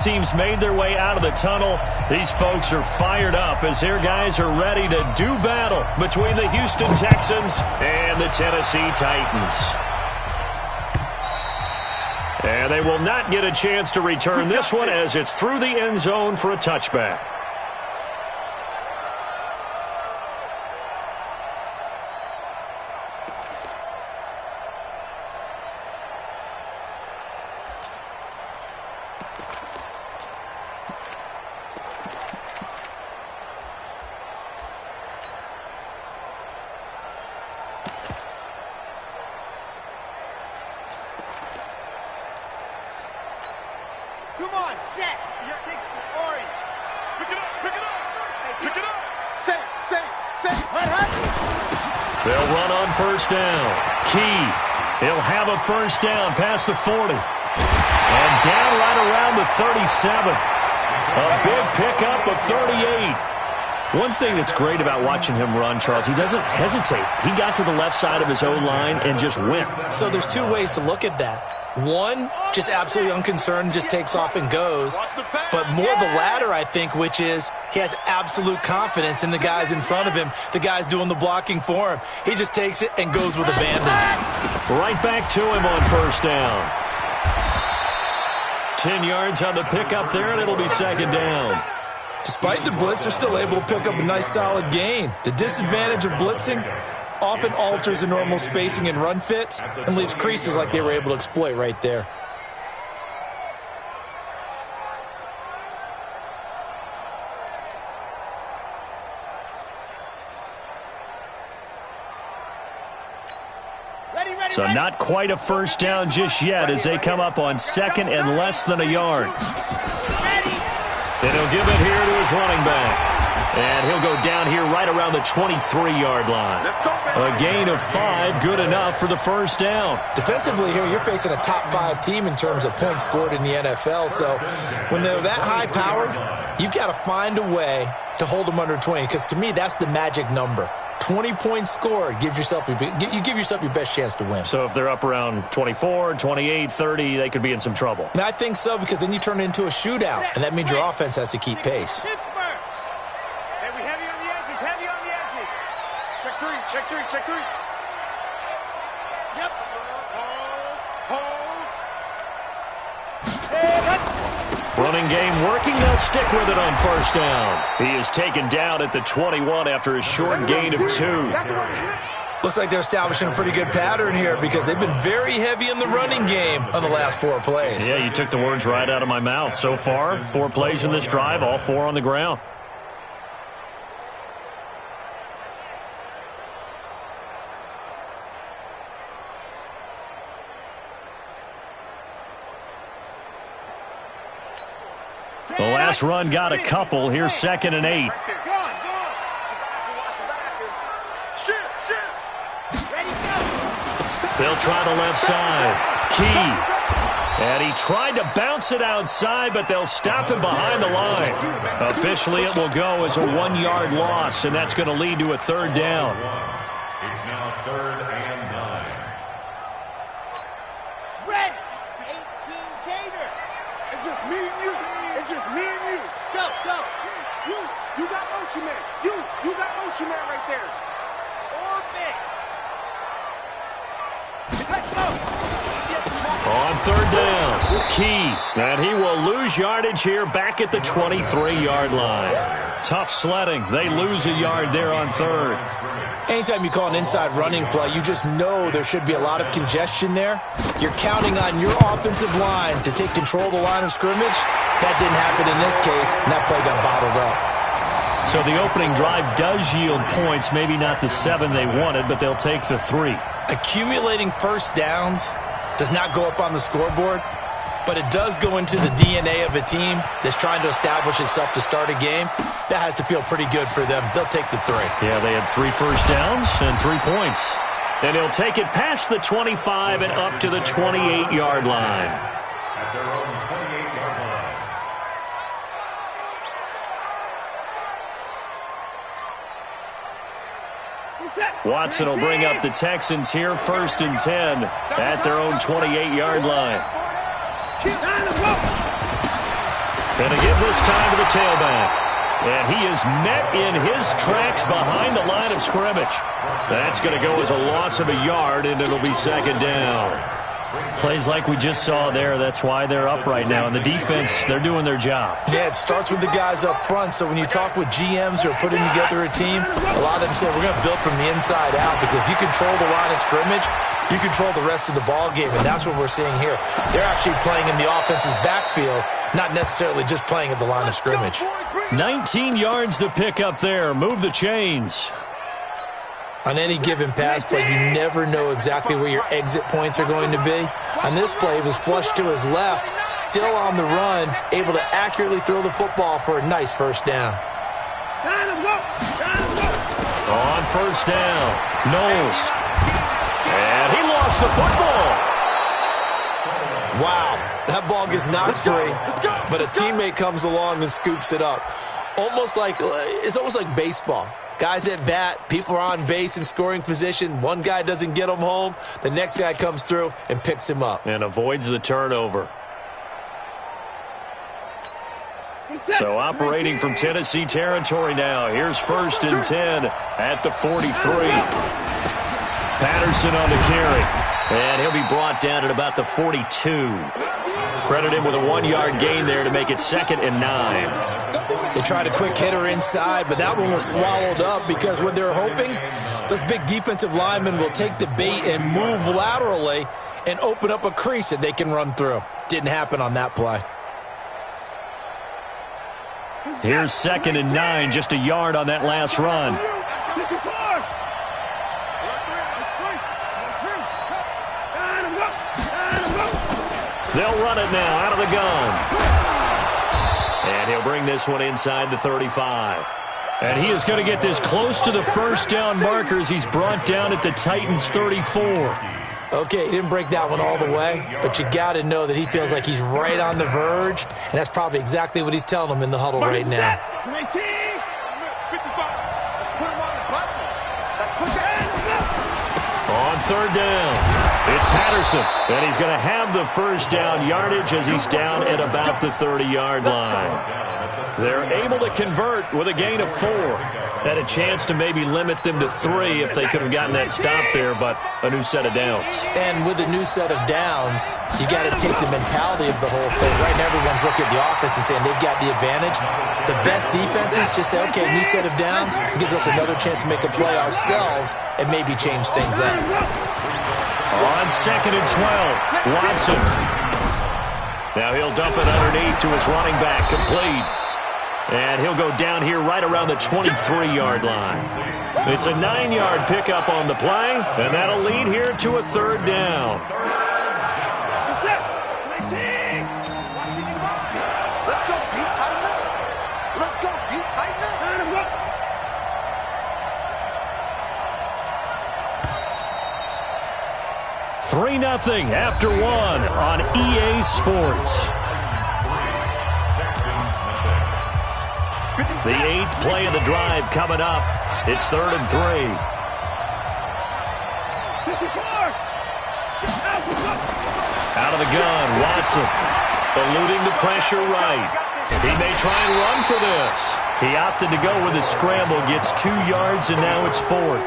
Teams made their way out of the tunnel. These folks are fired up as their guys are ready to do battle between the Houston Texans and the Tennessee Titans. And they will not get a chance to return this one as it's through the end zone for a touchback. Come on, set. You're 60, orange. Pick it up, pick it up. Pick it up. Set. They'll run on first down. Key. He'll have a first down past the 40. And down right around the 37. A big pickup of 38. One thing that's great about watching him run, Charles, he doesn't hesitate. He got to the left side of his own line and just went. So there's two ways to look at that. One, just absolutely unconcerned, just takes off and goes. But more the latter, I think, which is he has absolute confidence in the guys in front of him, the guys doing the blocking for him. He just takes it and goes with abandon. Right back to him on first down. 10 yards on the pickup there, and it'll be second down. Despite the blitz, they're still able to pick up a nice solid gain. The disadvantage of blitzing often alters the normal spacing and run fits and leaves creases like they were able to exploit right there. So not quite a first down just yet as they come up on second and less than a yard. And he'll give it here to his running back. And he'll go down here right around the 23-yard line. A gain of 5, good enough for the first down. Defensively here, you're facing a top-5 team in terms of points scored in the NFL. So when they're that high-powered, you've got to find a way to hold them under 20. Because to me, that's the magic number. 20 points scored, you give yourself your best chance to win. So if they're up around 24, 28, 30, they could be in some trouble. And I think so, because then you turn it into a shootout, and that means your offense has to keep pace. Check three. Yep. Hold. Running game working. They'll stick with it on first down. He is taken down at the 21 after a short gain of 2. Looks like they're establishing a pretty good pattern here because they've been very heavy in the running game on the last 4 plays. Yeah, you took the words right out of my mouth. So far, 4 plays in this drive, all 4 on the ground. The last run got a couple. Here's second and 8. They'll try the left side. Key. And he tried to bounce it outside, but they'll stop him behind the line. Officially, it will go as a 1-yard loss, and that's going to lead to a third down. It's now 3rd and 9. Red, 18 Gator. It's just me and you. It's just me and you. Go. You got motion man. You got motion man right there. Orbit. Let's go. On third down, Key. And he will lose yardage here back at the 23-yard line. Tough sledding. They lose a yard there on third. Anytime you call an inside running play, you just know there should be a lot of congestion there. You're counting on your offensive line to take control of the line of scrimmage. That didn't happen in this case, and that play got bottled up. So the opening drive does yield points, maybe not the 7 they wanted, but they'll take the 3. Accumulating first downs does not go up on the scoreboard, but it does go into the DNA of a team that's trying to establish itself to start a game. That has to feel pretty good for them. They'll take the 3. Yeah, they had 3 first downs and 3 points. And he'll take it past the 25 and up to the 28-yard line. At their own 28-yard line. Watson will bring up the Texans here, 1st and 10 at their own 28-yard line. And to give this time to the tailback. And he is met in his tracks behind the line of scrimmage. That's going to go as a loss of a yard, and it'll be second down. Plays like we just saw there. That's why they're up right now. And the defense, they're doing their job. Yeah, it starts with the guys up front. So when you talk with GMs who are putting together a team, a lot of them say we're going to build from the inside out, because if you control the line of scrimmage, you control the rest of the ball game, and that's what we're seeing here. They're actually playing in the offense's backfield, not necessarily just playing at the line of scrimmage. 19 yards to pick up there. Move the chains. On any given pass play, you never know exactly where your exit points are going to be. On this play, it was flushed to his left, still on the run, able to accurately throw the football for a nice first down. On first down, Knowles. And he lost the football. Wow, that ball gets knocked free, but a teammate comes along and scoops it up. It's almost like baseball. Guys at bat, people are on base in scoring position. One guy doesn't get him home. The next guy comes through and picks him up. And avoids the turnover. So operating from Tennessee territory now. Here's 1st and 10 at the 43. Patterson on the carry. And he'll be brought down at about the 42. Credit him with a 1-yard gain there to make it 2nd and 9. They tried a quick hitter inside, but that one was swallowed up, because what they're hoping, those big defensive linemen will take the bait and move laterally and open up a crease that they can run through. Didn't happen on that play. Here's 2nd and 9, just a yard on that last run. They'll run it now out of the gun. And he'll bring this one inside the 35. And he is going to get this close to the first down markers. He's brought down at the Titans' 34. Okay, he didn't break that one all the way, but you got to know that he feels like he's right on the verge, and that's probably exactly what he's telling them in the huddle right now. On 3rd down, it's Patterson, and he's going to have the first down yardage as he's down at about the 30-yard line. They're able to convert with a gain of 4. Had a chance to maybe limit them to 3 if they could have gotten that stop there, but a new set of downs. And with a new set of downs, you got to take the mentality of the whole thing. Right now, everyone's looking at the offense and saying they've got the advantage. The best defenses just say, okay, new set of downs. It gives us another chance to make a play ourselves and maybe change things up. On 2nd and 12, Watson. Now he'll dump it underneath to his running back, complete. And he'll go down here right around the 23-yard line. It's a 9-yard pickup on the play, and that'll lead here to a 3rd down. Let's go deep, tighten up. Let's go deep, tighten up. 3-0 after 1 on EA Sports. The 8th play of the drive coming up. It's 3rd and 3. Out of the gun, Watson. Eluding the pressure right. He may try and run for this. He opted to go with a scramble, gets 2 yards, and now it's 4th.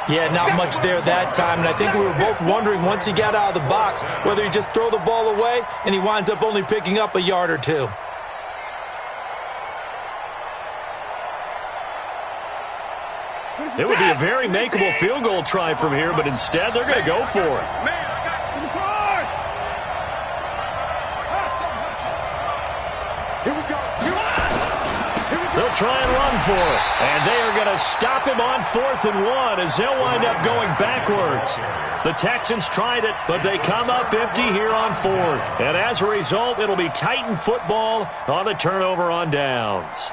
Yeah, not much there that time, and I think we were both wondering once he got out of the box whether he'd just throw the ball away, and he winds up only picking up a yard or 2. It would be a very makeable field goal try from here, but instead they're going to go for it. They'll try and run for it, and they are going to stop him on 4th and 1 as they'll wind up going backwards. The Texans tried it, but they come up empty here on 4th. And as a result, it'll be Titan football on the turnover on downs.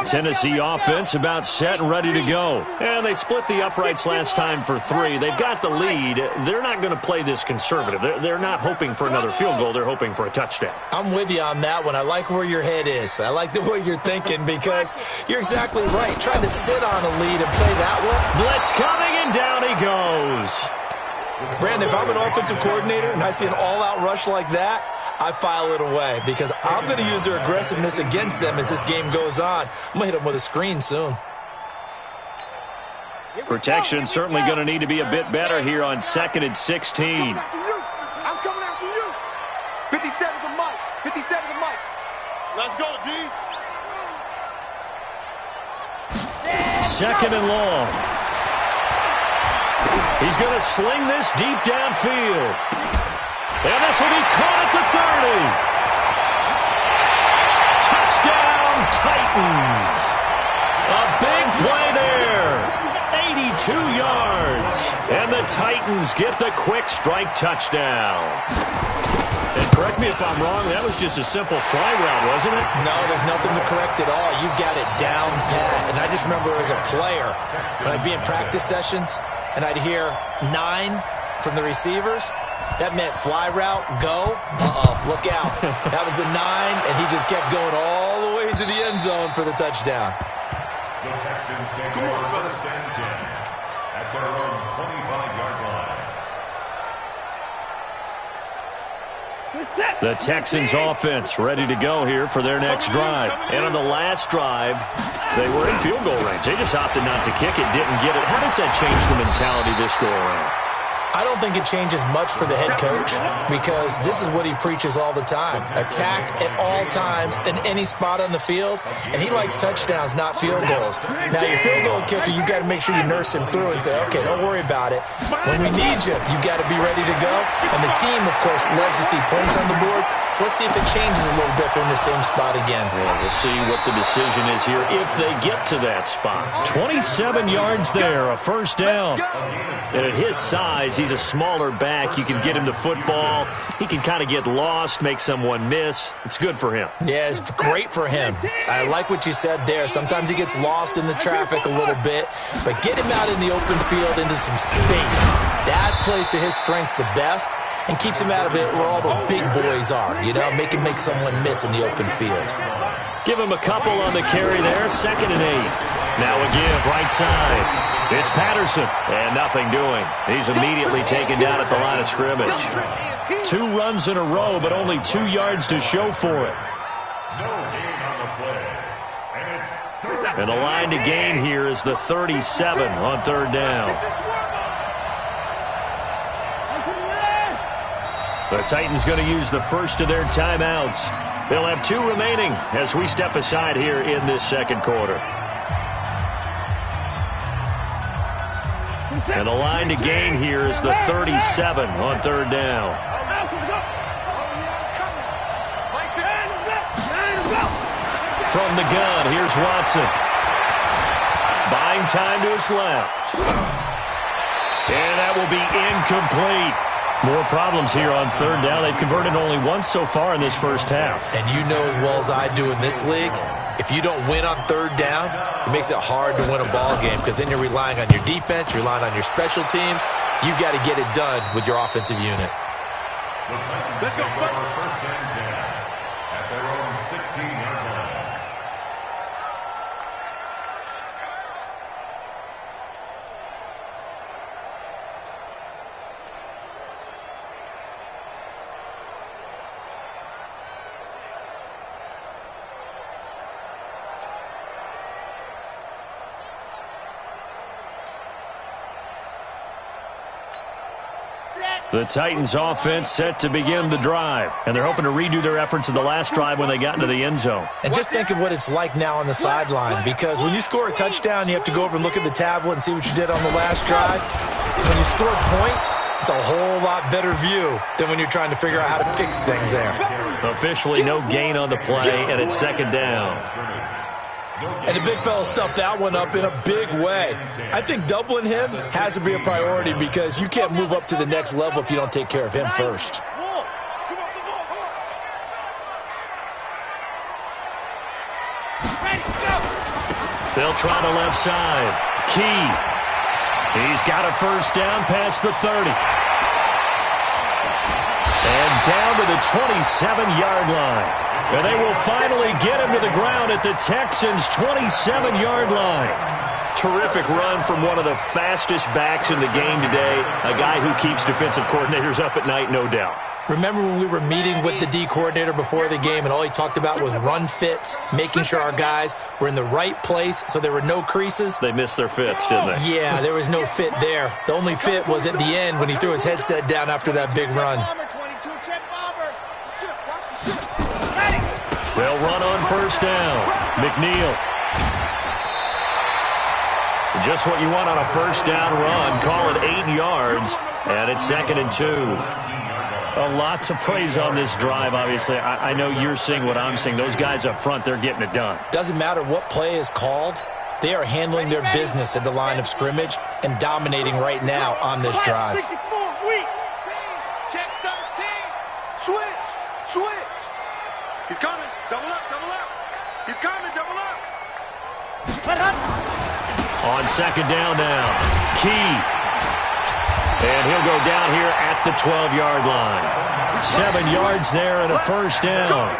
Tennessee offense about set and ready to go. And they split the uprights last time for 3. They've got the lead. They're not going to play this conservative. They're not hoping for another field goal. They're hoping for a touchdown. I'm with you on that one. I like where your head is. I like the way you're thinking because you're exactly right. Trying to sit on a lead and play that one. Blitz coming, and down he goes. Brandon, if I'm an offensive coordinator and I see an all-out rush like that, I file it away because I'm going to use their aggressiveness against them as this game goes on. I'm going to hit them with a screen soon. Protection certainly going to need to be a bit better here on 2nd and 16. I'm coming after you. 57 to Mike. 57 to Mike. Let's go, D. 2nd and long. He's going to sling this deep downfield. And this will be caught at the 30. Touchdown, Titans. A big play there. 82 yards. And the Titans get the quick strike touchdown. And correct me if I'm wrong, that was just a simple fly route, wasn't it? No, there's nothing to correct at all. You've got it down pat. And I just remember as a player, when I'd be in practice sessions, and I'd hear 9 from the receivers, that meant fly route, go. Look out. That was the 9, and he just kept going all the way into the end zone for the touchdown. The Texans take over 1st and 10 at their own 25-yard line. The Texans offense ready to go here for their next drive. And on the last drive, they were in field goal range. They just opted not to kick it, didn't get it. How does that change the mentality this go around? I don't think it changes much for the head coach because this is what he preaches all the time. Attack at all times in any spot on the field, and he likes touchdowns, not field goals. Now, your field goal kicker, you got to make sure you nurse him through and say, okay, don't worry about it. When we need you, you got to be ready to go. And the team, of course, loves to see points on the board, so let's see if it changes a little bit. They're in the same spot again. Well, we'll see what the decision is here if they get to that spot. 27 yards there, a first down. And at his size, he's a smaller back. You can get him the football. He can kind of get lost, make someone miss. It's good for him. Yeah, it's great for him. I like what you said there. Sometimes he gets lost in the traffic a little bit, but get him out in the open field into some space. That plays to his strengths the best and keeps him out of it where all the big boys are, you know, make him make someone miss in the open field. Give him a couple on the carry there, 2nd and 8. Now a give, right side. It's Patterson, and nothing doing. He's immediately taken down at the line of scrimmage. 2 runs in a row, but only 2 yards to show for it. No gain on the play. And it's And the line to gain here is the 37 on 3rd down. The Titans going to use the first of their timeouts. They'll have 2 remaining as we step aside here in this 2nd quarter. And the line to gain here is the 37 on 3rd down. From the gun, here's Watson. Buying time to his left. And that will be incomplete. More problems here on 3rd down. They've converted only once so far in this first half. And you know as well as I do in this league, if you don't win on 3rd down, it makes it hard to win a ball game because then you're relying on your defense, you're relying on your special teams. You've got to get it done with your offensive unit. Let's go. 1st and 10 at their own 16-yard line. The Titans offense set to begin the drive, and they're hoping to redo their efforts in the last drive when they got into the end zone. And just think of what it's like now on the sideline, because when you score a touchdown, you have to go over and look at the tablet and see what you did on the last drive. When you score points, it's a whole lot better view than when you're trying to figure out how to fix things there. Officially no gain on the play, and it's 2nd down. And the big fella stuffed that one up in a big way. I think doubling him has to be a priority because you can't move up to the next level if you don't take care of him first. Ready, go! They'll try the left side. Key. He's got a first down past the 30. And down to the 27-yard line. And they will finally get him to the ground at the Texans' 27-yard line. Terrific run from one of the fastest backs in the game today. A guy who keeps defensive coordinators up at night, no doubt. Remember when we were meeting with the D coordinator before the game and all he talked about was run fits, making sure our guys were in the right place so there were no creases? They missed their fits, didn't they? Yeah, there was no fit there. The only fit was at the end when he threw his headset down after that big run. They'll run on first down. McNeil. Just what you want on a first down run. Call it 8 yards, and it's 2nd and 2. A lot to praise on this drive, obviously. I know you're seeing what I'm seeing. Those guys up front, they're getting it done. Doesn't matter what play is called. They are handling their business at the line of scrimmage and dominating right now on this drive. Check 13. Switch. He's coming. Double up. He's coming. Double up. On second down now. Key. And he'll go down here at the 12-yard line. 7 yards there and a first down.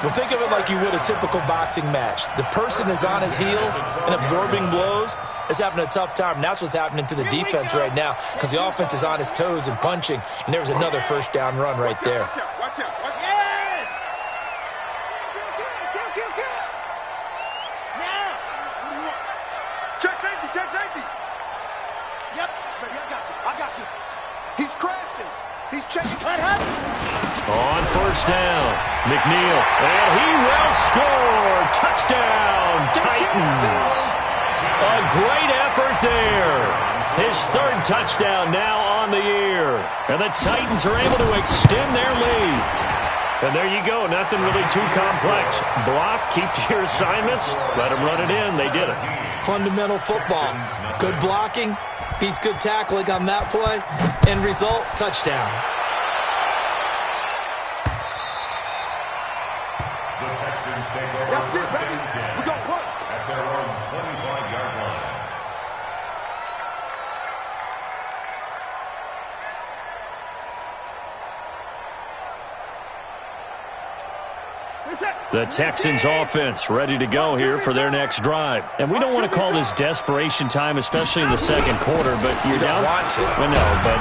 Well, think of it like you would a typical boxing match. The person is on his heels and absorbing blows is having a tough time. And that's what's happening to the defense right now because the offense is on his toes and punching. And there's another first down run right there. Watch out. Yes! Now! What do you want? Check safety. Yep. Baby, I got you. He's crashing. He's checking. On first down, McNeil. And he will score. Touchdown, Titans. A great effort there. His 3rd touchdown now on the year. And the Titans are able to extend their lead. And there you go. Nothing really too complex. Block, keep to your assignments, let them run it in. They did it. Fundamental football. Good blocking. Beats good tackling on that play. End result, touchdown. The Texans take over first and 10 at their own 25-yard line. The Texans offense ready to go here for their next drive. And we don't want to call this desperation time, especially in the second quarter, but you're down. Want to. Well, no, but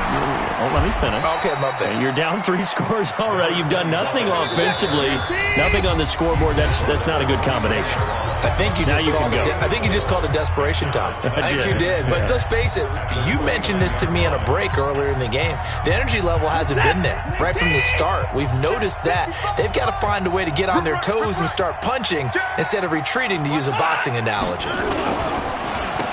let me finish. Okay, my bad. You're down 3 scores already. You've done nothing offensively, nothing on the scoreboard. That's not a good combination. I think you just called it desperation time. I think you did. But let's face it, you mentioned this to me in a break earlier in the game. The energy level hasn't been there right from the start. We've noticed that. They've got to find a way to get on their toes and start punching instead of retreating, to use a boxing analogy.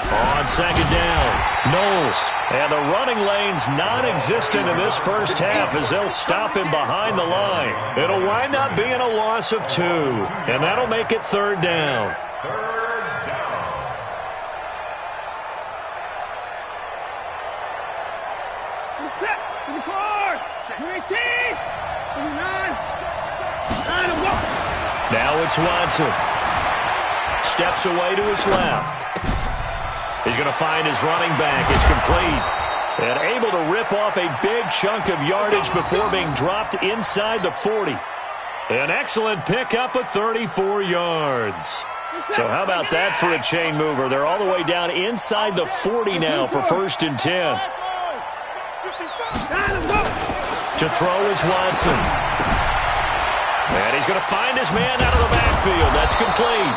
On second down, Knowles. And the running lane's non-existent in this first half as they'll stop him behind the line. It'll wind up being a loss of 2. And that'll make it 3rd down. Set. 24. 19. 29. Now it's Watson. Steps away to his left. He's going to find his running back. It's complete. And able to rip off a big chunk of yardage before being dropped inside the 40. An excellent pickup of 34 yards. So how about that for a chain mover? They're all the way down inside the 40 now for 1st and 10. To throw is Watson. And he's going to find his man out of the backfield. That's complete.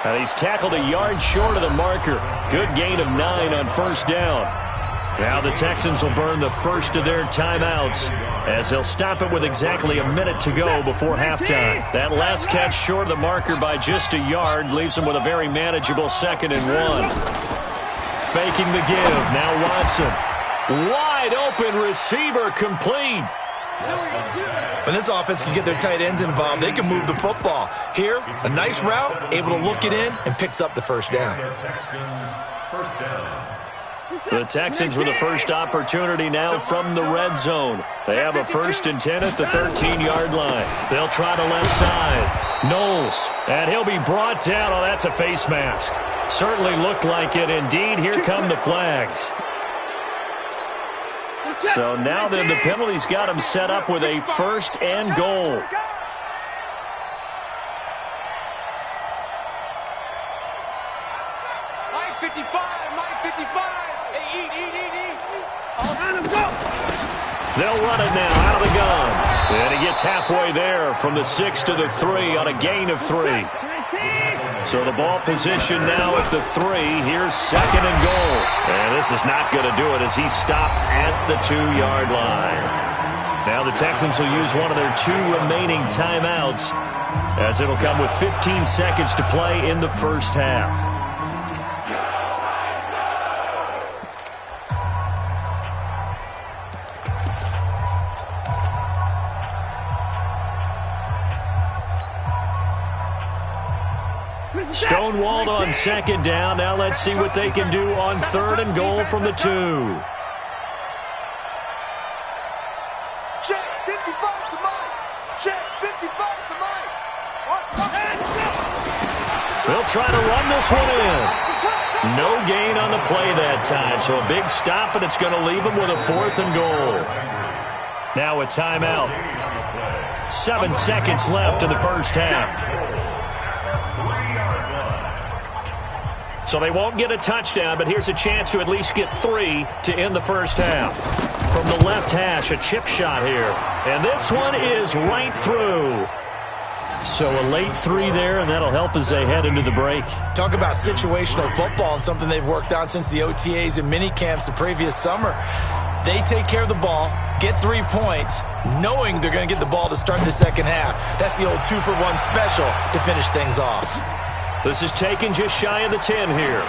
And he's tackled a yard short of the marker. Good gain of 9 on first down. Now the Texans will burn the first of their timeouts as they'll stop it with exactly a minute to go before halftime. That last catch short of the marker by just a yard leaves them with a very manageable 2nd and 1. Faking the give. Now Watson. Wide open receiver complete. When this offense can get their tight ends involved, they can move the football. Here, a nice route, able to look it in, and picks up the first down. The Texans with the first opportunity now from the red zone. They have a 1st and 10 at the 13-yard line. They'll try the left side. Knowles, and he'll be brought down. Oh, that's a face mask. Certainly looked like it. Indeed, here come the flags. So now then, the penalty's got him set up with a first and goal. Mike 55, Mike 55. Hey, eat. Let him go. They'll run it now out of the gun. And he gets halfway there from the 6 to the 3 on a gain of 3. So the ball position now at the 3. Here's second and goal. And this is not going to do it as he's stopped at the 2-yard line. Now the Texans will use one of their 2 remaining timeouts as it'll come with 15 seconds to play in the first half. Stonewalled on second down. Now let's see what they can do on third and goal from the 2. Check 55 to Mike. Check 55 to Mike. They'll try to run this one in. No gain on the play that time. So a big stop, and it's going to leave them with a 4th and goal. Now a timeout. 7 seconds left in the first half. So they won't get a touchdown, but here's a chance to at least get 3 to end the first half. From the left hash, a chip shot here. And this one is right through. So a late 3 there, and that'll help as they head into the break. Talk about situational football and something they've worked on since the OTAs and mini camps the previous summer. They take care of the ball, get 3 points, knowing they're going to get the ball to start the second half. That's the old 2-for-1 special to finish things off. This is taken just shy of the 10 here.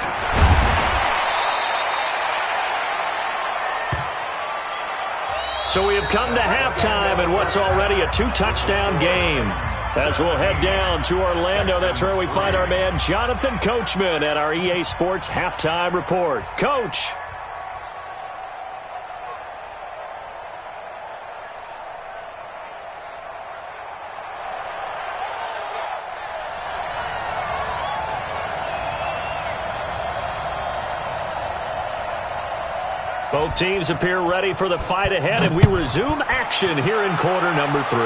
So we have come to halftime in what's already a 2-touchdown game. As we'll head down to Orlando, that's where we find our man Jonathan Coachman at our EA Sports Halftime Report. Coach. Both teams appear ready for the fight ahead, and we resume action here in quarter number 3.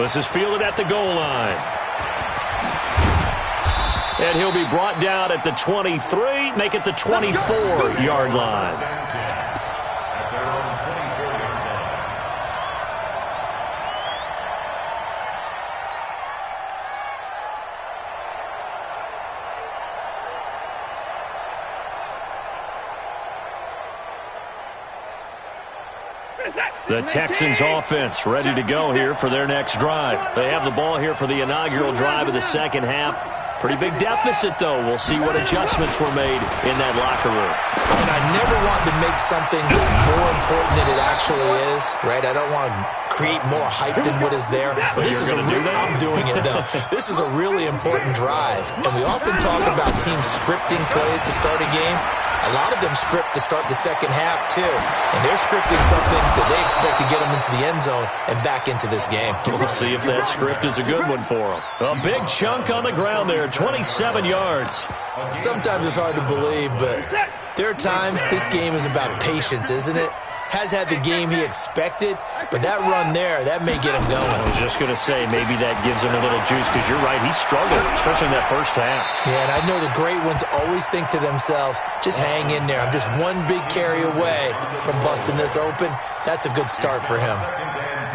This is fielded at the goal line. And he'll be brought down at the 23, make it the 24-yard line. The Texans offense ready to go here for their next drive. They have the ball here for the inaugural drive of the second half. Pretty big deficit, though. We'll see what adjustments were made in that locker room. And I never want to make something more important than it actually is, right? I don't want to create more hype than what is there. But this is I'm doing it, though. This is a really important drive. And we often talk about teams scripting plays to start a game. A lot of them script to start the second half, too. And they're scripting something that they expect to get them into the end zone and back into this game. We'll see if that script is a good one for them. A big chunk on the ground there, 27 yards. Sometimes it's hard to believe, but there are times this game is about patience, isn't it? Has had the game he expected, but that run there, that may get him going. I was just going to say, maybe that gives him a little juice, because you're right, he struggled, especially in that first half. Yeah, and I know the great ones always think to themselves, just hang in there. I'm just one big carry away from busting this open. That's a good start for him.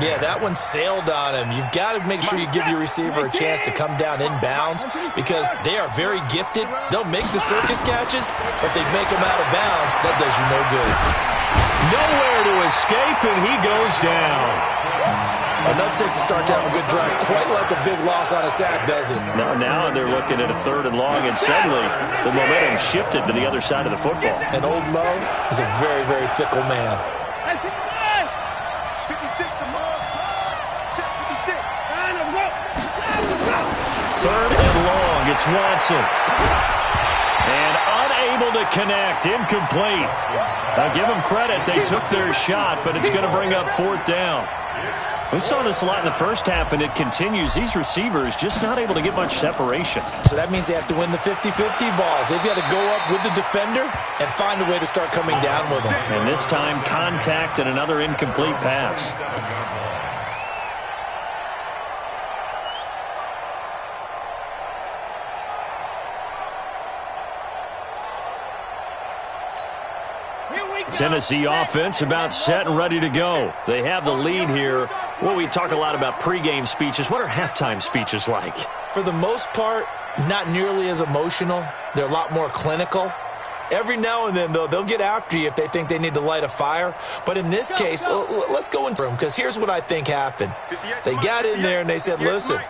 Yeah, that one sailed on him. You've got to make sure you give your receiver a chance to come down inbounds, because they are very gifted. They'll make the circus catches, but they make them out of bounds. That does you no good. Nowhere to escape, and he goes down. Enough takes a start to have a good drive. Quite like a big loss on a sack, doesn't it? Now they're looking at a 3rd and long, and suddenly the momentum shifted to the other side of the football. And old Mo is a very, very fickle man. 3rd and long, it's Watson. And unable to connect, incomplete. Now give them credit, they took their shot, but it's going to bring up 4th down. We saw this a lot in the first half, and it continues. These receivers just not able to get much separation. So that means they have to win the 50-50 balls. They've got to go up with the defender and find a way to start coming down with them. And this time, contact and another incomplete pass. Tennessee offense about set and ready to go. They have the lead here. Well, we talk a lot about pregame speeches. What are halftime speeches like? For the most part, not nearly as emotional. They're a lot more clinical. Every now and then, though, they'll get after you if they think they need to light a fire. But in this case, let's go into them, because here's what I think happened. They got in there and they said, listen,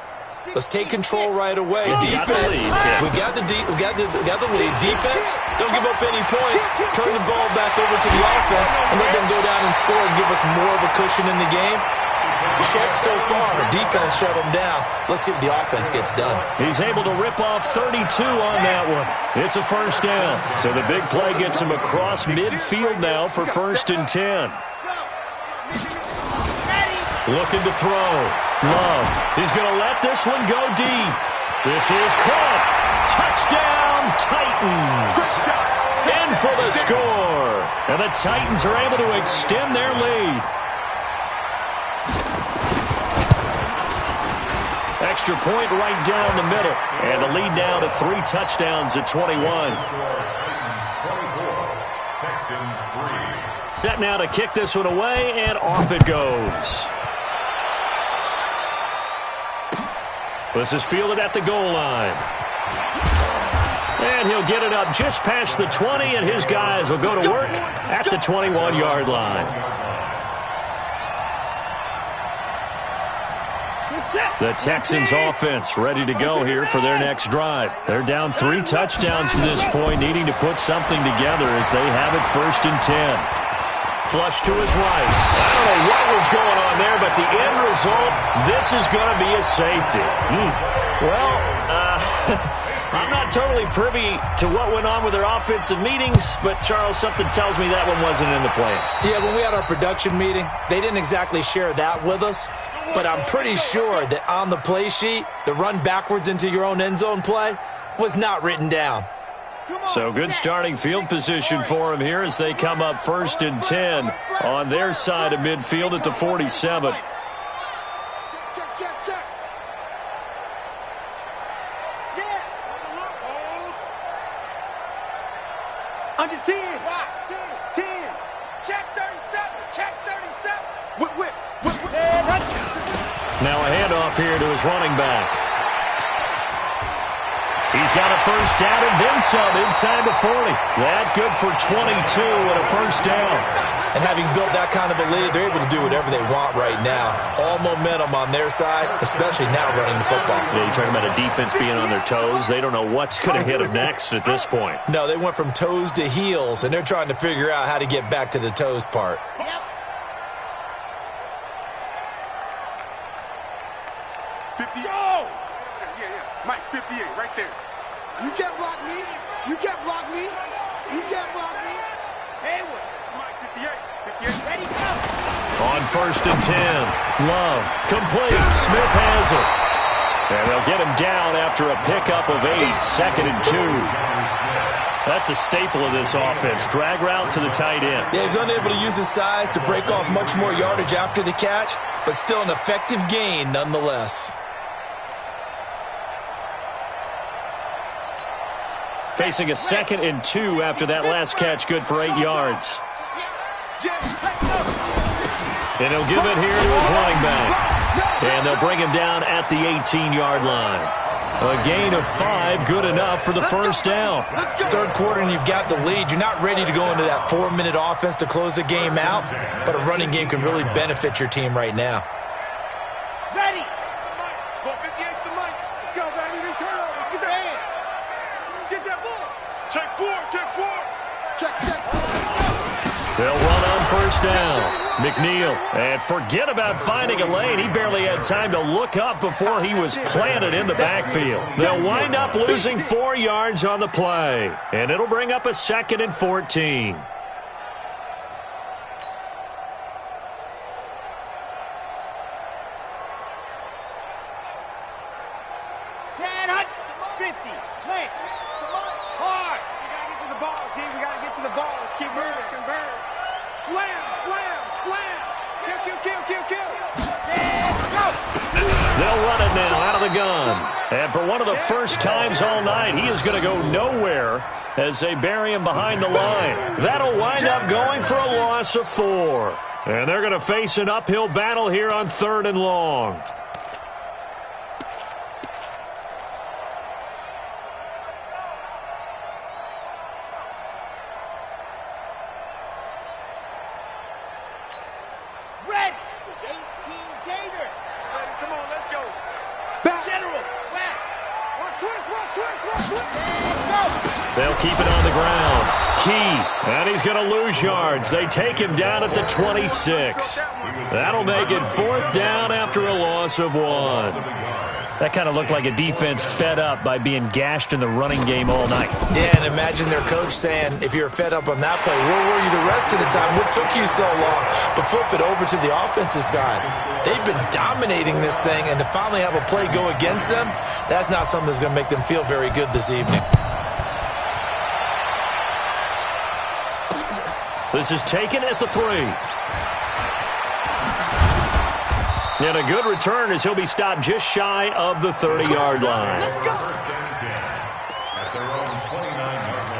let's take control right away. Defense, we got the lead. Defense, don't give up any points. Turn the ball back over to the offense and let them go down and score and give us more of a cushion in the game. Check so far. Defense shut them down. Let's see if the offense gets done. He's able to rip off 32 on that one. It's a first down. So the big play gets him across midfield now for 1st and 10. Looking to throw. Love. He's going to let this one go deep. This is caught. Touchdown, Titans. In for the score. And the Titans are able to extend their lead. Extra point right down the middle. And the lead now to 3 touchdowns at 21. Set now to kick this one away, and off it goes. This is fielded at the goal line. And he'll get it up just past the 20, and his guys will go to work at the 21-yard line. The Texans offense ready to go here for their next drive. They're down 3 touchdowns to this point, needing to put something together as they have it 1st and 10. Flush to his right. I don't know what was going on there, but the end result, this is going to be a safety. Well, I'm not totally privy to what went on with their offensive meetings, but, Charles, something tells me that one wasn't in the plan. Yeah, when we had our production meeting, they didn't exactly share that with us, but I'm pretty sure that on the play sheet, the run backwards into your own end zone play was not written down. So good starting field position for him here as they come up 1st and 10 on their side of midfield at the 47. Check. Under 10. 10. Check 37. Whip. Now a handoff here to his running back. He's got a first down and then some inside the 40. That good for 22 and a first down. And having built that kind of a lead, they're able to do whatever they want right now. All momentum on their side, especially now running the football. Yeah, you're talking about a defense being on their toes. They don't know what's going to hit them next at this point. No, they went from toes to heels, and they're trying to figure out how to get back to the toes part. Mike, 58, right there. You can't block me. Hayward. Mike, 58. Ready, go. On 1st and 10. Love. Complete. Smith has it. And they'll get him down after a pickup of 8. 2nd and 2. That's a staple of this offense. Drag route to the tight end. Yeah, he's unable to use his size to break off much more yardage after the catch, but still an effective gain nonetheless. Facing a 2nd and 2 after that last catch, good for 8 yards. And he'll give it here to his running back. And they'll bring him down at the 18-yard line. A gain of 5, good enough for the first down. Third quarter and you've got the lead. You're not ready to go into that 4-minute offense to close the game out, but a running game can really benefit your team right now. Ready. Ball 58's the mic. Let's go, baby. They turn over. Get the hand. Get that ball. Check 4. Check. They'll run on first down. McNeil, and forget about finding a lane. He barely had time to look up before he was planted in the backfield. They'll wind up losing 4 yards on the play, and it'll bring up a 2nd and 14. Hey, hard. We got to get to the ball, T. We got to get to the ball. Let's keep moving. Convert. Slam, slam, slam. Kill, kill, kill, kill, kill. Go. They'll run it now out of the gun. And for one of the first times all night, he is going to go nowhere as they bury him behind the line. That'll wind up going for a loss of 4. And they're going to face an uphill battle here on 3rd and long. Red is 18 Gator. Ready, come on, let's go. Back. General, West. Watch twist, watch twist, watch twist. Go. They'll keep it on the ground. Key, and he's going to lose yards. They take him down at the 26. That'll make it 4th down after a loss of 1. That kind of looked like a defense fed up by being gashed in the running game all night. Yeah, and imagine their coach saying, if you're fed up on that play, where were you the rest of the time? What took you so long? But flip it over to the offensive side. They've been dominating this thing, and to finally have a play go against them, that's not something that's going to make them feel very good this evening. This is taken at the 3. And a good return as he'll be stopped just shy of the 30-yard line. First and 10 at their own 29-yard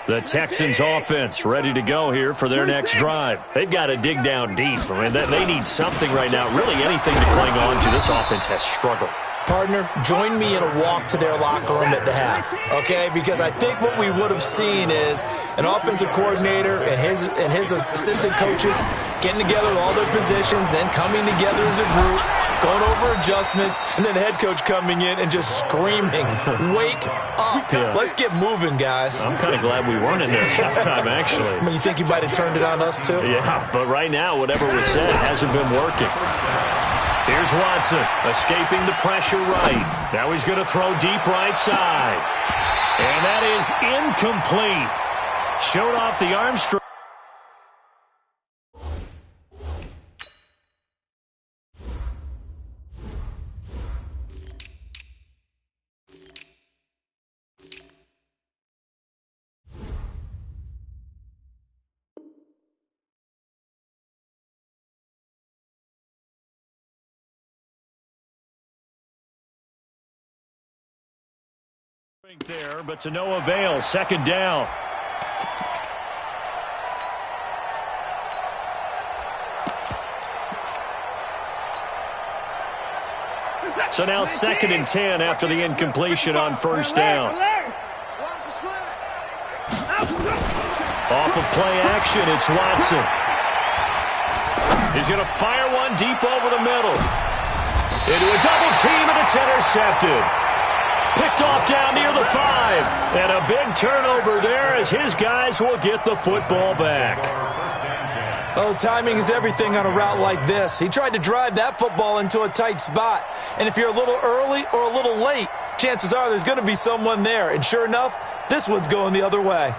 line. The Texans offense ready to go here for their next drive. They've got to dig down deep. I mean, they need something right now, really anything to cling on to. This offense has struggled. Partner, join me in a walk to their locker room at the half, okay? Because I think what we would have seen is an offensive coordinator and his assistant coaches getting together with all their positions, then coming together as a group, going over adjustments, and then the head coach coming in and just screaming, "Wake up. Yeah. Let's get moving, guys." I'm kind of glad we weren't in there at halftime, actually. I mean, you think you might have turned it on us, too? Yeah, but right now, whatever was said hasn't been working. Here's Watson, escaping the pressure right. Now he's going to throw deep right side. And that is incomplete. Showed off the arm strength. There, but to no avail. 2nd down. So now 2nd and 10 after the incompletion on 1st down. Off of play action, it's Watson. He's going to fire one deep over the middle. Into a double team, and it's intercepted. Picked off down near the 5. And a big turnover there as his guys will get the football back. Oh, timing is everything on a route like this. He tried to drive that football into a tight spot. And if you're a little early or a little late, chances are there's going to be someone there. And sure enough, this one's going the other way.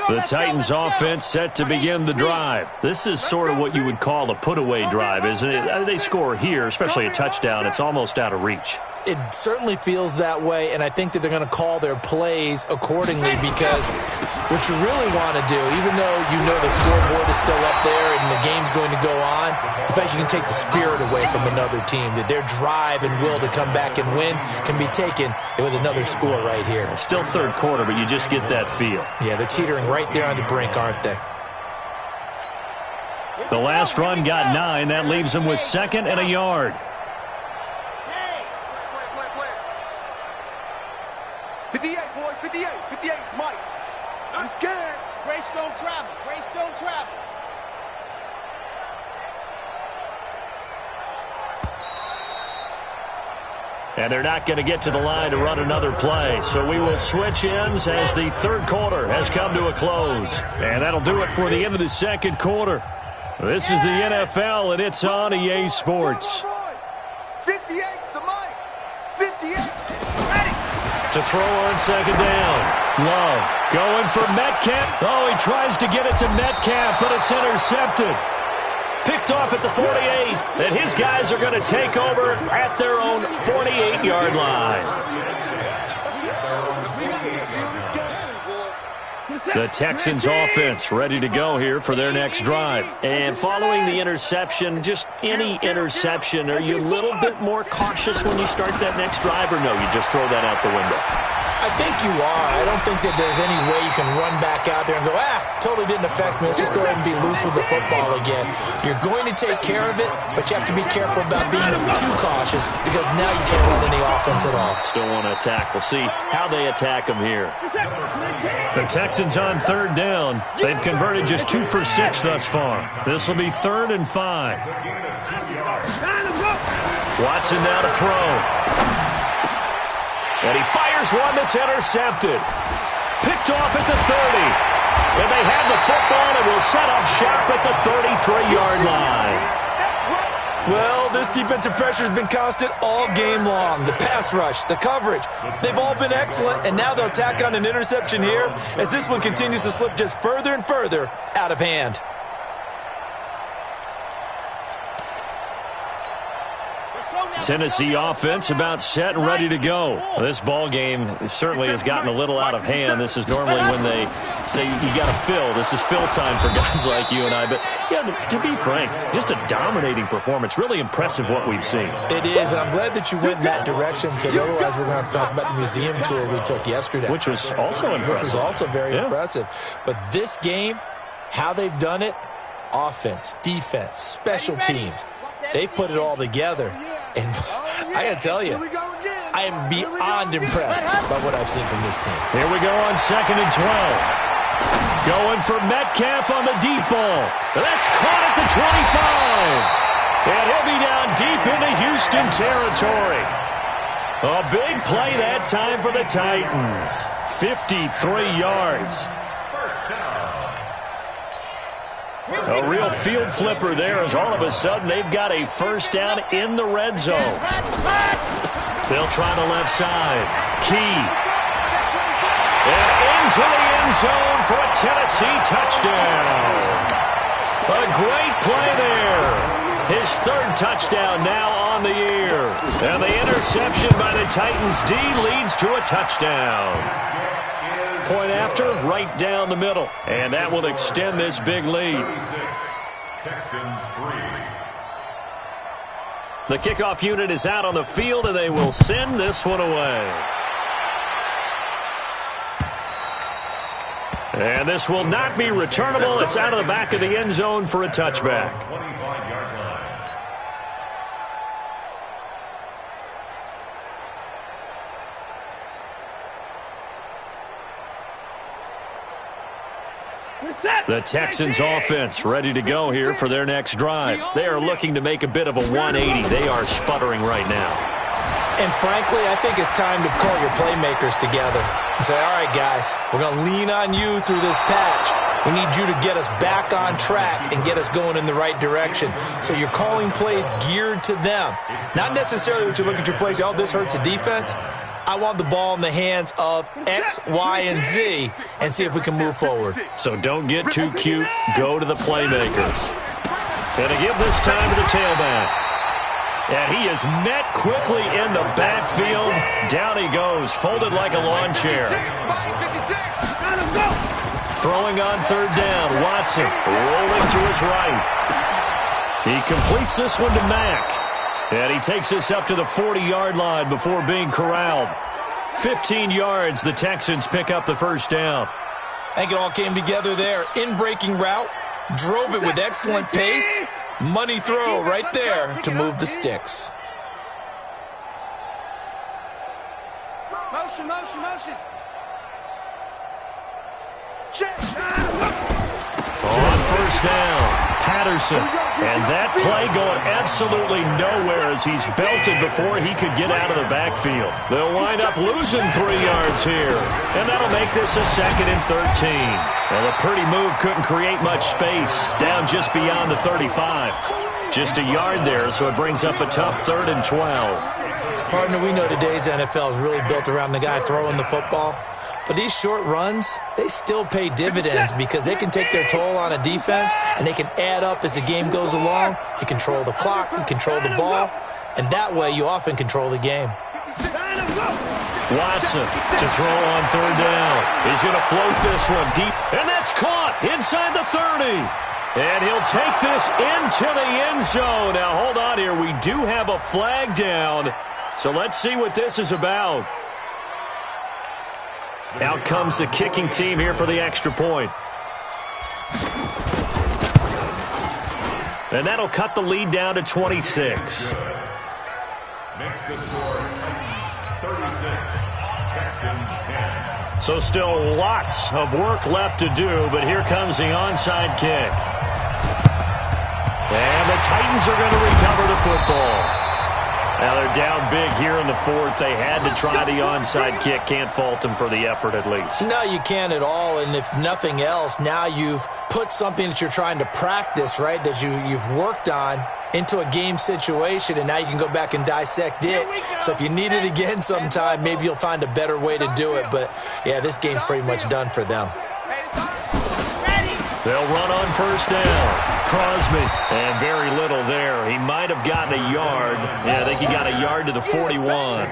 The Titans offense set to begin the drive. This is sort of what you would call a put-away drive, isn't it? They score here, especially a touchdown. It's almost out of reach. It certainly feels that way, and I think that they're going to call their plays accordingly because what you really want to do, even though you know the scoreboard is still up there and the game's going to go on, in fact, you can take the spirit away from another team, that their drive and will to come back and win can be taken with another score right here. Still 3rd quarter, but you just get that feel. Yeah, they're teetering right there on the brink, aren't they? The last run got 9. That leaves them with 2nd and a yard. I'm scared. Grace don't travel. Grace don't travel. And they're not going to get to the line to run another play. So we will switch ends as the 3rd quarter has come to a close. And that'll do it for the end of the 2nd quarter. This is the NFL, and it's on EA Sports. 58's the mic. 58. Ready. To throw on second down. Love going for Metcalf. Oh, he tries to get it to Metcalf, but it's intercepted. Picked off at the 48, and his guys are going to take over at their own 48-yard line. The Texans offense ready to go here for their next drive. And following the interception, just any interception, are you a little bit more cautious when you start that next drive, or no, you just throw that out the window? I think you are. I don't think that there's any way you can run back out there and go, totally didn't affect me. Let's just go ahead and be loose with the football again. You're going to take care of it, but you have to be careful about being too cautious because now you can't run any offense at all. Still want to attack. We'll see how they attack them here. The Texans on third down. They've converted just 2 for 6 thus far. This will be 3rd and 5. Watson now to throw. And he fires one that's intercepted. Picked off at the 30. And they have the football and will set up shop at the 33-yard line. Well, this defensive pressure has been constant all game long. The pass rush, the coverage, they've all been excellent, and now they'll tack on an interception here as this one continues to slip just further and further out of hand. Tennessee offense about set and ready to go. This ball game certainly has gotten a little out of hand. This is normally when they say you got to fill. This is fill time for guys like you and I. But, yeah, to be frank, just a dominating performance. Really impressive what we've seen. It is, and I'm glad that you went in that direction because otherwise we're going to have to talk about the museum tour we took yesterday. Which was also impressive. Which was also very impressive. But this game, how they've done it, offense, defense, special teams, they've put it all together. And I got to tell you, I am beyond impressed by what I've seen from this team. Here we go on 2nd and 12. Going for Metcalf on the deep ball. That's caught at the 25. And he'll be down deep into Houston territory. A big play that time for the Titans. 53 yards. A real field flipper there as all of a sudden they've got a first down in the red zone. They'll try the left side. Key. And into the end zone for a Tennessee touchdown. A great play there. His 3rd touchdown now on the year. And the interception by the Titans D leads to a touchdown. Point after, right down the middle. And that will extend this big lead. Texans 3. The kickoff unit is out on the field, and they will send this one away. And this will not be returnable. It's out of the back of the end zone for a touchback. 25-yard line. The Texans offense ready to go here for their next drive. They are looking to make a bit of a 180. They are sputtering right now. And frankly, I think it's time to call your playmakers together and say, all right, guys, we're going to lean on you through this patch. We need you to get us back on track and get us going in the right direction. So you're calling plays geared to them. Not necessarily when you look at your plays, oh, this hurts the defense. I want the ball in the hands of X, Y, and Z and see if we can move forward. So don't get too cute. Go to the playmakers. And to give this time to the tailback. And he is met quickly in the backfield. Down he goes, folded like a lawn chair. Throwing on 3rd down, Watson rolling to his right. He completes this one to Mack. And he takes this up to the 40-yard line before being corralled. 15 yards, the Texans pick up the first down. I think it all came together there. In-breaking route, drove it with excellent pace. Money throw right there to move the sticks. Motion, motion, motion. On first down, Patterson. And that play going absolutely nowhere as he's belted before he could get out of the backfield. They'll wind up losing 3 yards here. And that'll make this a 2nd and 13. Well, a pretty move couldn't create much space. Down just beyond the 35. Just a yard there, so it brings up a tough 3rd and 12. Partner, we know today's NFL is really built around the guy throwing the football. But these short runs, they still pay dividends because they can take their toll on a defense, and they can add up as the game goes along. You control the clock, you control the ball, and that way you often control the game. Watson to throw on third down. He's going to float this one deep, and that's caught inside the 30. And he'll take this into the end zone. Now, hold on here. We do have a flag down, so let's see what this is about. Out comes the kicking team here for the extra point. And that'll cut the lead down to 26. Makes the score Titans 36, Texans 10. So still lots of work left to do, but here comes the onside kick. And the Titans are going to recover the football. Now they're down big here in the fourth. They had to try the onside kick. Can't fault them for the effort at least. No, you can't at all. And if nothing else, now you've put something that you're trying to practice, right, that you've worked on into a game situation, and now you can go back and dissect it. So if you need it again sometime, maybe you'll find a better way to do it. But, yeah, this game's pretty much done for them. They'll run on first down. Crosby, and very little there. He might have gotten a yard. Yeah, I think he got a yard to the 41.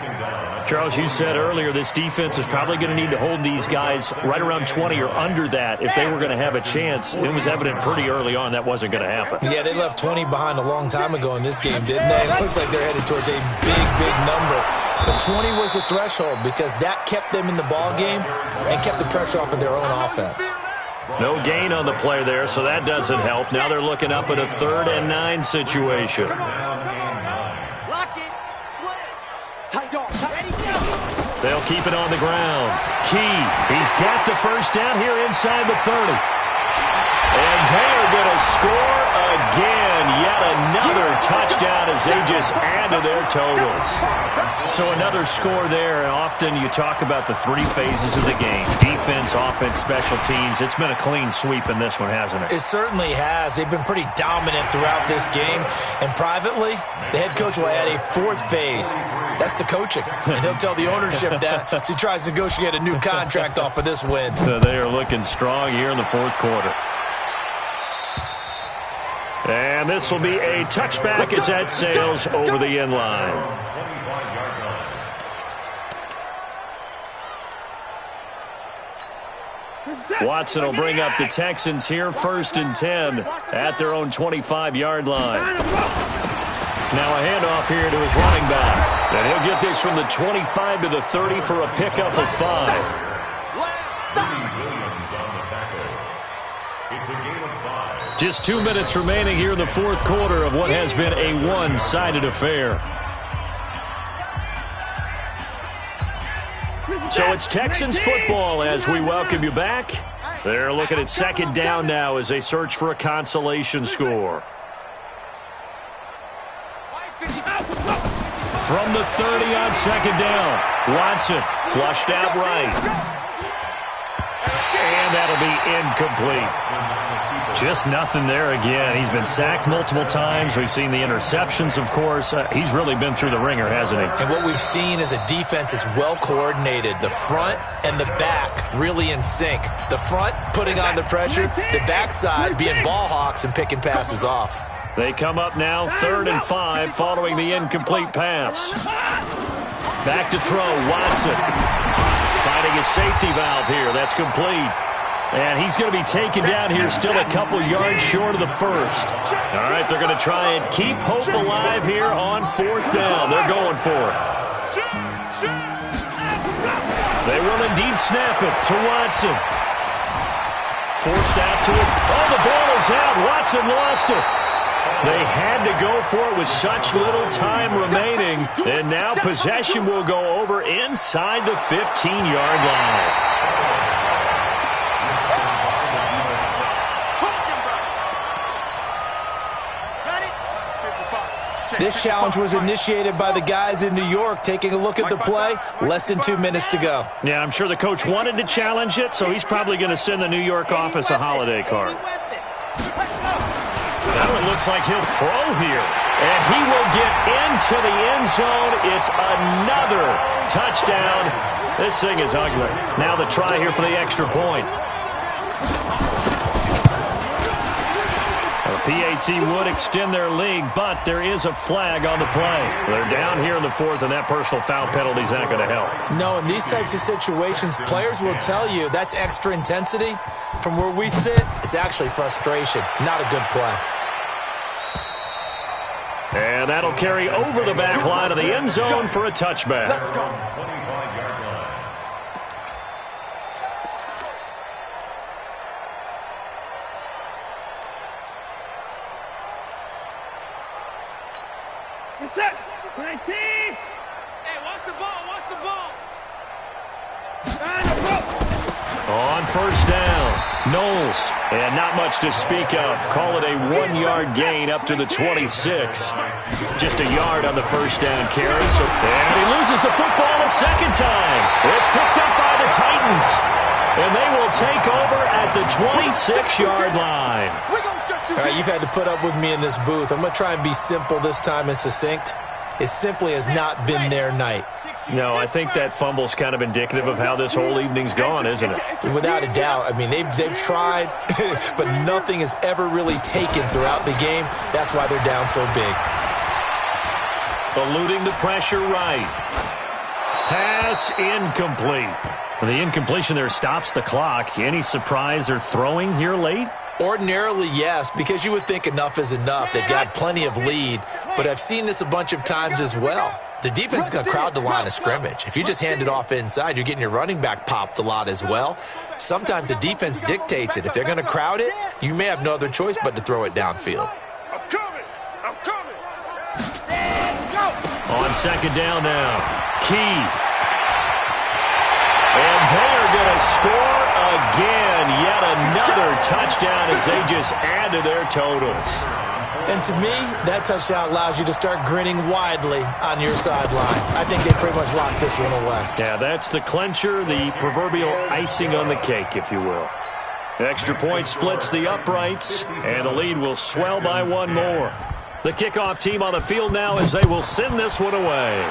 Charles, you said earlier this defense is probably going to need to hold these guys right around 20 or under that if they were going to have a chance. It was evident pretty early on that wasn't going to happen. Yeah, they left 20 behind a long time ago in this game, didn't they? It looks like they're headed towards a big, big number. But 20 was the threshold because that kept them in the ball game and kept the pressure off of their own offense. No gain on the play there, so that doesn't help. Now they're looking up at a 3rd and 9 situation. Lock it. Slip. Tight dog. Ready, go. They'll keep it on the ground. Key, he's got the first down here inside the 30. And they are going to score again. Yet another touchdown as they just add to their totals. So another score there, and often you talk about the 3 phases of the game. Defense, offense, special teams. It's been a clean sweep in this one, hasn't it? It certainly has. They've been pretty dominant throughout this game. And privately, the head coach will add a 4th phase. That's the coaching. And he'll tell the ownership that as he tries to negotiate a new contract off of this win. They are looking strong here in the 4th quarter. And this will be a touchback as that sails over the end line. Watson will bring up the Texans here 1st and 10 at their own 25-yard line. Now a handoff here to his running back. And he'll get this from the 25 to the 30 for a pickup of 5. Just 2 minutes remaining here in the 4th quarter of what has been a one-sided affair. So it's Texans football as we welcome you back. They're looking at 2nd down now as they search for a consolation score. From the 30 on 2nd down, Watson flushed out right. And that'll be incomplete. Just nothing there again. He's been sacked multiple times. We've seen the interceptions, of course. He's really been through the ringer, hasn't he? And what we've seen is a defense that's well coordinated. The front and the back really in sync. The front putting on the pressure, the backside being ball hawks and picking passes off. They come up now 3rd and 5 following the incomplete pass. Back to throw, Watson. Finding his safety valve here. That's complete. And he's going to be taken down here still a couple yards short of the 1st. All right, they're going to try and keep hope alive here on 4th down. They're going for it. They will indeed snap it to Watson. Forced out to it. Oh, the ball is out. Watson lost it. They had to go for it with such little time remaining. And now possession will go over inside the 15-yard line. This challenge was initiated by the guys in New York. Taking a look at the play, less than 2 minutes to go. Yeah, I'm sure the coach wanted to challenge it, so he's probably going to send the New York office a holiday card. Now it looks like he'll throw here. And he will get into the end zone. It's another touchdown. This thing is ugly. Now the try here for the extra point. The PAT would extend their lead, but there is a flag on the play. They're down here in the fourth, and that personal foul penalty is not going to help. No, in these types of situations, players will tell you that's extra intensity. From where we sit, it's actually frustration, not a good play. And that'll carry over the back line of the end zone for a touchback. Let's go. 25-yard line. What's up? 19. Hey, watch the ball. Watch the ball. On first down, Knowles. And not much to speak of. Call it a 1-yard gain up to the 26. Just a yard on the first down carry. And he loses the football a second time. It's picked up by the Titans. And they will take over at the 26-yard line. All right, you've had to put up with me in this booth. I'm going to try and be simple this time and succinct. It simply has not been their night. No, I think that fumble's kind of indicative of how this whole evening's gone, isn't it? Without a doubt. I mean, they've tried, but nothing is ever really taken throughout the game. That's why they're down so big. Eluding the pressure right. Pass incomplete. The incompletion there stops the clock. Any surprise they're throwing here late? Ordinarily, yes, because you would think enough is enough. They've got plenty of lead, but I've seen this a bunch of times as well. The defense is going to crowd the line of scrimmage. If you just hand it off inside, you're getting your running back popped a lot as well. Sometimes the defense dictates it. If they're going to crowd it, you may have no other choice but to throw it downfield. I'm coming. I'm coming. On second down now, Keith. And they're going to score again. Yet another touchdown as they just add to their totals. And to me, that touchdown allows you to start grinning widely on your sideline. I think they pretty much locked this one away. Yeah, that's the clincher, the proverbial icing on the cake, if you will. Extra point splits the uprights, and the lead will swell by one more. The kickoff team on the field now as they will send this one away.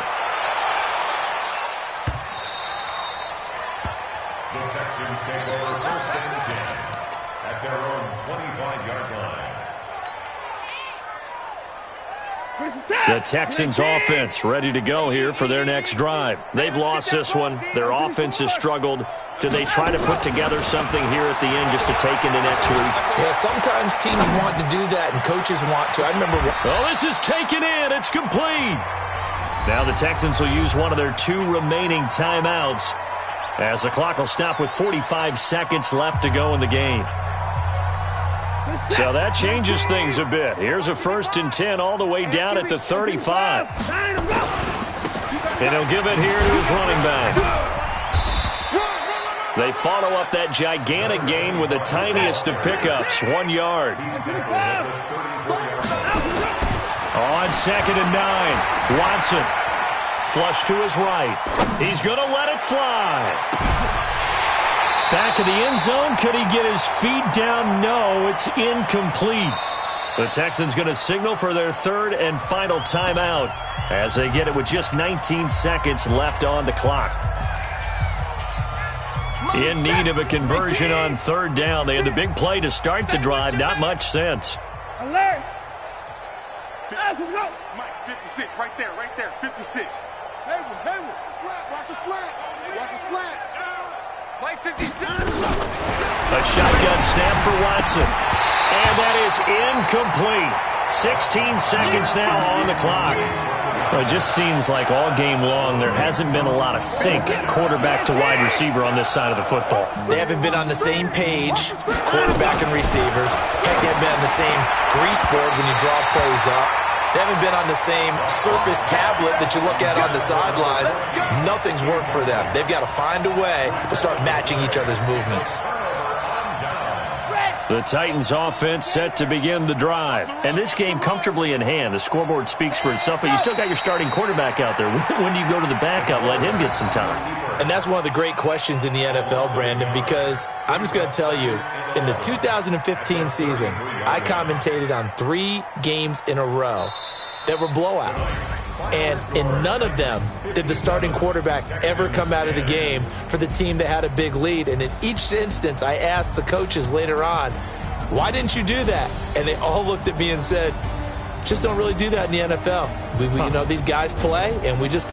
The Texans take over first and 10 at their own 25-yard line. The Texans offense ready to go here for their next drive. They've lost this one. Their offense has struggled. Do they try to put together something here at the end just to take into next week? Yeah, sometimes teams want to do that and coaches want to. I remember... Oh, this is taken in. It's complete. Now the Texans will use one of their 2 remaining timeouts as the clock will stop with 45 seconds left to go in the game. So that changes things a bit. Here's a 1st and 10 all the way down at the 35. And he'll give it here to his running back. They follow up that gigantic gain with the tiniest of pickups, 1 yard. On second and 9, Watson. Flush to his right. He's going to let it fly. Back of the end zone. Could he get his feet down? No, it's incomplete. The Texans going to signal for their 3rd and final timeout as they get it with just 19 seconds left on the clock. In need of a conversion on 3rd down. They had the big play to start the drive. Not much sense. Alert. Mike, 56, right there, 56. Hayward, watch a slant. Mike, 56. A shotgun snap for Watson. And that is incomplete. 16 seconds now on the clock. Well, it just seems like all game long there hasn't been a lot of sync quarterback to wide receiver on this side of the football. They haven't been on the same page, quarterback and receivers. Heck, they haven't been on the same grease board when you draw plays up. They haven't been on the same Surface tablet that you look at on the sidelines. Nothing's worked for them. They've got to find a way to start matching each other's movements. The Titans offense set to begin the drive. And this game comfortably in hand. The scoreboard speaks for itself, but you still got your starting quarterback out there. When do you go to the backup, let him get some time? And that's one of the great questions in the NFL, Brandon, because I'm just going to tell you, in the 2015 season, I commentated on 3 games in a row that were blowouts. And in none of them did the starting quarterback ever come out of the game for the team that had a big lead. And in each instance, I asked the coaches later on, why didn't you do that? And they all looked at me and said, just don't really do that in the NFL. You know, these guys play, and we just